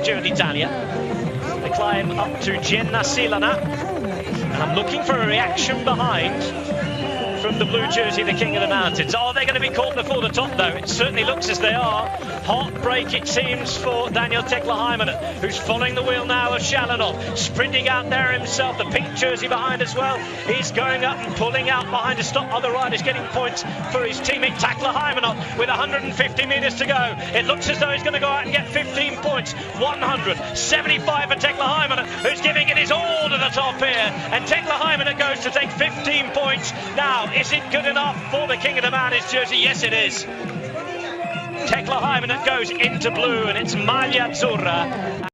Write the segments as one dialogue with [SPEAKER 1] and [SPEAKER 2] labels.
[SPEAKER 1] Giro d'Italia. They climb up to Genna Silana, and I'm looking for a reaction behind from the blue jersey, the King of the Mountains. Are they going to be caught before the top, though? It certainly looks as they are. Heartbreak, it seems, for Daniel Tekla-Hymanen, who's following the wheel now of Shalanov, sprinting out there himself, the pink jersey behind as well. He's going up and pulling out behind to stop other riders getting points for his teammate Tekla-Hymanen with 150 metres to go. It looks as though he's going to go out and get 15 points. 175 for Tekla-Hymanen, who's giving it his all to the top here. And Tekla-Hymanen goes to take 15 points. Now, is it good enough for the King of the Mountains jersey? Yes, it is. Tekla-Hymanen goes into blue, and it's Maglia Azzurra.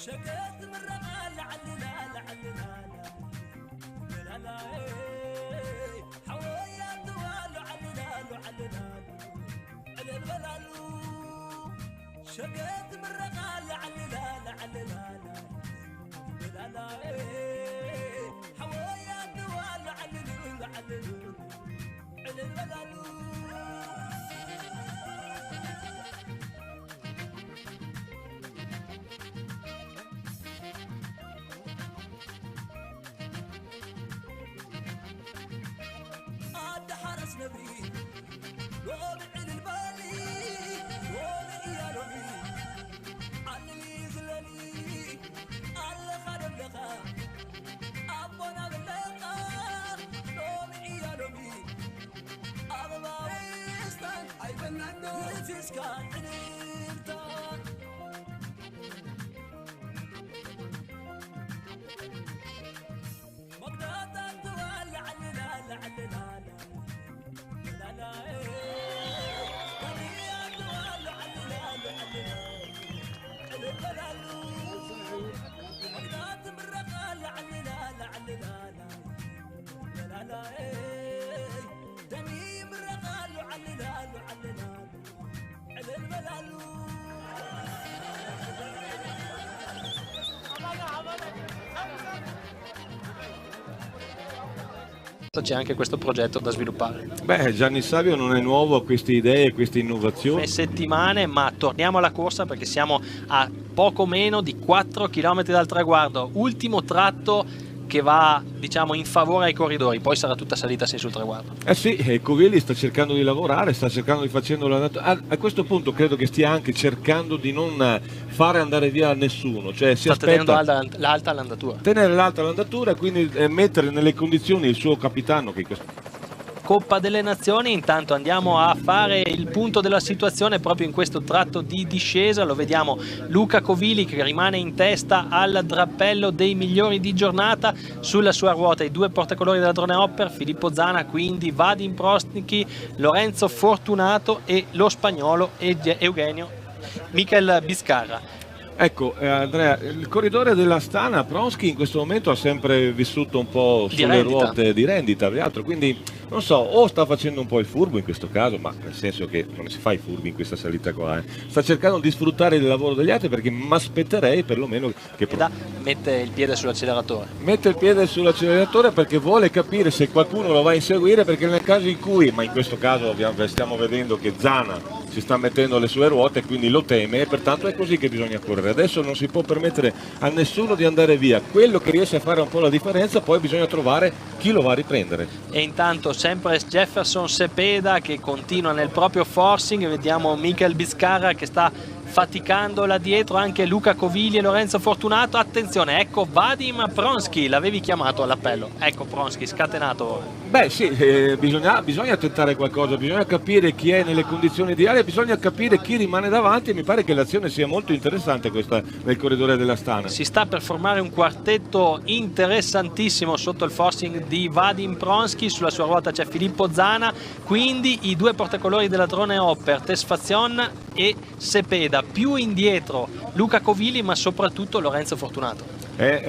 [SPEAKER 2] شقيت من رمال علنا لعلنا لا لا حويا دوال علنا لعلنا على البلالو شقيت من رمال علنا لعلنا لا لا حويا دوال علنا لعلنا على البلالو نبي وابعد البالي وابعد يالومي على اللي يزلني على خدم لغا أبونا باللغا وابعد يالومي أبا ويستان أي بنانو نفسكان عنيبتان مقداتا توالي علنا لعلنا
[SPEAKER 1] C'è anche questo progetto da sviluppare.
[SPEAKER 3] Beh, Gianni Savio non è nuovo a queste idee, queste innovazioni.
[SPEAKER 1] Settimane, ma torniamo alla corsa perché siamo a poco meno di 4 km dal traguardo. Ultimo tratto che va, diciamo, in favore ai corridori, poi sarà tutta salita sì sul traguardo.
[SPEAKER 3] Eh sì, Covilli sta cercando di lavorare, sta cercando di facendo a questo punto credo che stia anche cercando di non fare andare via nessuno, cioè si
[SPEAKER 1] sta
[SPEAKER 3] aspetta
[SPEAKER 1] tenendo l'alta l'andatura.
[SPEAKER 3] Tenere l'alta l'andatura e quindi mettere nelle condizioni il suo capitano che in questo...
[SPEAKER 1] Coppa delle Nazioni, intanto andiamo a fare il punto della situazione proprio in questo tratto di discesa. Lo vediamo Luca Covilli che rimane in testa al drappello dei migliori di giornata, sulla sua ruota i due portacolori della Drone Hopper, Filippo Zana, quindi Vadim Prostnyky, Lorenzo Fortunato e lo spagnolo Eugenio Mikel Biscarra.
[SPEAKER 3] Ecco Andrea, il corridore dell'Astana Pronsky in questo momento ha sempre vissuto un po' sulle ruote di rendita, quindi non so, o sta facendo un po' il furbo in questo caso, ma nel senso che non si fa i furbi in questa salita qua, sta cercando di sfruttare il lavoro degli altri, perché mi aspetterei perlomeno che
[SPEAKER 1] mette il piede sull'acceleratore.
[SPEAKER 3] Mette il piede sull'acceleratore perché vuole capire se qualcuno lo va a inseguire, perché nel caso in cui, ma in questo caso stiamo vedendo che Zana si sta mettendo le sue ruote, quindi lo teme e pertanto è così che bisogna correre. Adesso non si può permettere a nessuno di andare via, quello che riesce a fare un po' la differenza poi bisogna trovare chi lo va a riprendere.
[SPEAKER 1] E intanto sempre Jefferson Cepeda che continua nel proprio forcing, vediamo Mikel Biscarra che sta faticando là dietro, anche Luca Covilli e Lorenzo Fortunato. Attenzione, ecco Vadim Pronsky, l'avevi chiamato all'appello, ecco Pronsky scatenato.
[SPEAKER 3] Beh sì, bisogna tentare qualcosa, bisogna capire chi è nelle condizioni ideali, bisogna capire chi rimane davanti e mi pare che l'azione sia molto interessante questa nel corridore dell'Astana.
[SPEAKER 1] Si sta per formare un quartetto interessantissimo sotto il forcing di Vadim Pronsky, sulla sua ruota c'è Filippo Zana, quindi i due portacolori della Drone Hopper, Tesfazion e Cepeda, più indietro Luca Covilli ma soprattutto Lorenzo Fortunato.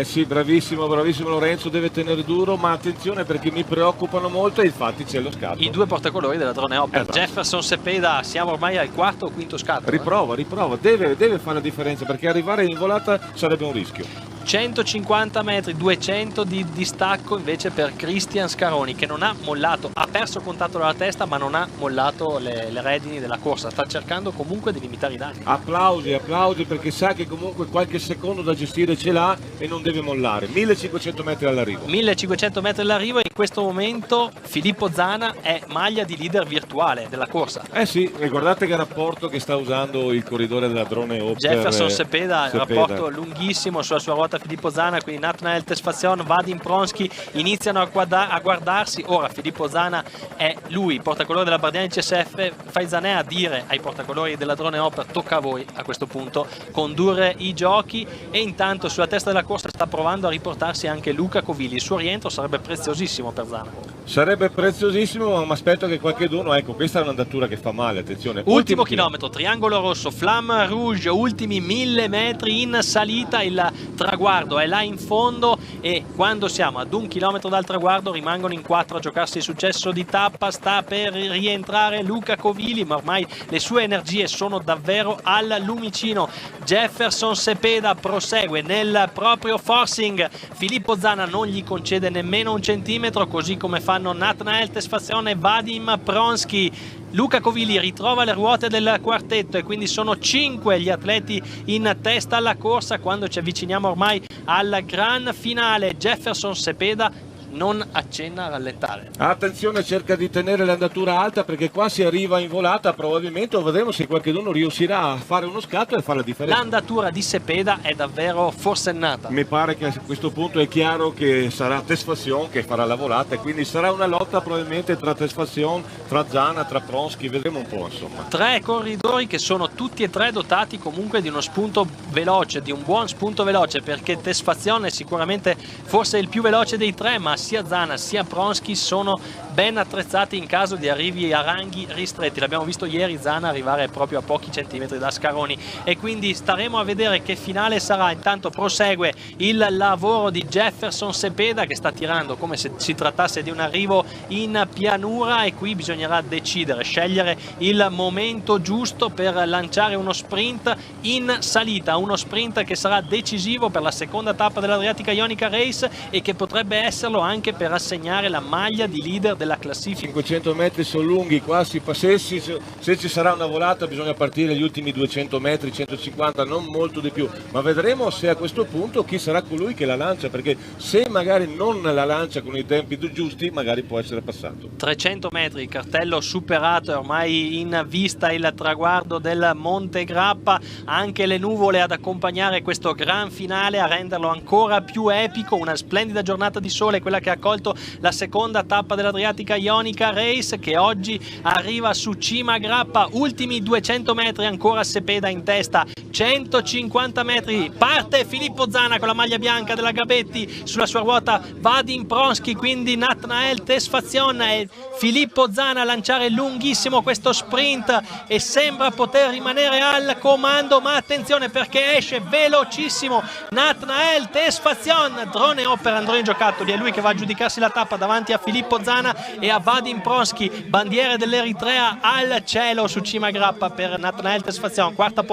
[SPEAKER 3] Sì, bravissimo Lorenzo, deve tenere duro, ma attenzione perché mi preoccupano molto e infatti c'è lo scatto.
[SPEAKER 1] I due portacolori della Drone Hopper, Jefferson Cepeda, siamo ormai al quarto o quinto scatto.
[SPEAKER 3] Riprova, deve fare la differenza perché arrivare in volata sarebbe un rischio.
[SPEAKER 1] 150 metri, 200 di distacco invece per Cristian Scaroni che non ha mollato, ha perso contatto dalla testa ma non ha mollato le redini della corsa, sta cercando comunque di limitare i danni.
[SPEAKER 3] Applausi perché sa che comunque qualche secondo da gestire ce l'ha e non deve mollare. 1500 metri all'arrivo. 1500
[SPEAKER 1] metri all'arrivo e in questo momento Filippo Zana è maglia di leader virtuale della corsa.
[SPEAKER 3] Sì, e guardate che rapporto che sta usando il corridore della Drone Hopper.
[SPEAKER 1] Jefferson Cepeda, rapporto lunghissimo sulla sua ruota
[SPEAKER 4] Filippo Zana, quindi Nathanael Tesfazion, Vadim Pronsky iniziano a guardarsi. Ora Filippo Zana è lui, portacolore della Bardiani CSF, Faizanè a dire ai portacolori della Drone Hopper: tocca a voi a questo punto condurre i giochi. E intanto sulla testa della corsa sta provando a riportarsi anche Luca Covili. Il suo rientro sarebbe preziosissimo per Zana.
[SPEAKER 3] Sarebbe preziosissimo, ma mi aspetto che qualcheduno, ecco, questa è un'andatura che fa male, attenzione.
[SPEAKER 4] Ultimo chilometro, triangolo rosso, Flamme Rouge, ultimi 1000 metri in salita, il traguardo è là in fondo e quando siamo ad 1 chilometro dal traguardo rimangono in 4 a giocarsi il successo di tappa. Sta per rientrare Luca Covili, ma ormai le sue energie sono davvero al lumicino. Jefferson Cepeda prosegue nel proprio forcing, Filippo Zana non gli concede nemmeno un centimetro, così come fanno Nathanael Tesfazion e Vadim Pronsky. Luca Covili ritrova le ruote del quartetto e quindi sono 5 gli atleti in testa alla corsa quando ci avviciniamo ormai al gran finale. Jefferson Cepeda non accenna a rallentare.
[SPEAKER 3] Attenzione, cerca di tenere l'andatura alta perché qua si arriva in volata probabilmente, o vedremo se qualcuno riuscirà a fare uno scatto e fare la differenza.
[SPEAKER 4] L'andatura di Cepeda è davvero forsennata.
[SPEAKER 3] Mi pare che a questo punto è chiaro che sarà Tesfazion che farà la volata e quindi sarà una lotta probabilmente tra Tesfazion, tra Zana, tra Pronsky, vedremo un po', insomma.
[SPEAKER 4] 3 corridori che sono tutti e 3 dotati comunque di uno spunto veloce, di un buon spunto veloce, perché Tesfazion è sicuramente forse il più veloce dei 3, ma sia Zana sia Pronsky sono ben attrezzati in caso di arrivi a ranghi ristretti. L'abbiamo visto ieri Zana arrivare proprio a pochi centimetri da Scaroni e quindi staremo a vedere che finale sarà. Intanto prosegue il lavoro di Jefferson Cepeda che sta tirando come se si trattasse di un arrivo in pianura e qui bisognerà decidere, scegliere il momento giusto per lanciare uno sprint in salita, uno sprint che sarà decisivo per la seconda tappa dell'Adriatica Ionica Race e che potrebbe esserlo anche per assegnare la maglia di leader della classifica.
[SPEAKER 3] 500 metri sono lunghi, qua se ci sarà una volata bisogna partire gli ultimi 200 metri, 150, non molto di più, ma vedremo se a questo punto chi sarà colui che la lancia, perché se magari non la lancia con i tempi giusti magari può essere passato.
[SPEAKER 4] 300 metri, cartello superato, è ormai in vista il traguardo del Monte Grappa, anche le nuvole ad accompagnare questo gran finale, a renderlo ancora più epico. Una splendida giornata di sole, quella che ha accolto la seconda tappa dell'Adriatica Ionica Race, che oggi arriva su Cima Grappa. Ultimi 200 metri, ancora Cepeda in testa, 150 metri, parte Filippo Zana con la maglia bianca della Gabetti, sulla sua ruota Vadim Pronsky, quindi Nathanael Tesfazion e Filippo Zana a lanciare lunghissimo questo sprint e sembra poter rimanere al comando, ma attenzione perché esce velocissimo Nathanael Tesfazion. Drone Hopper, Androni Giocattoli, è lui che va a giudicarsi la tappa davanti a Filippo Zana e a Vadim Pronsky. Bandiere dell'Eritrea al cielo su Cima Grappa per Nathanael Tesfazion, quarta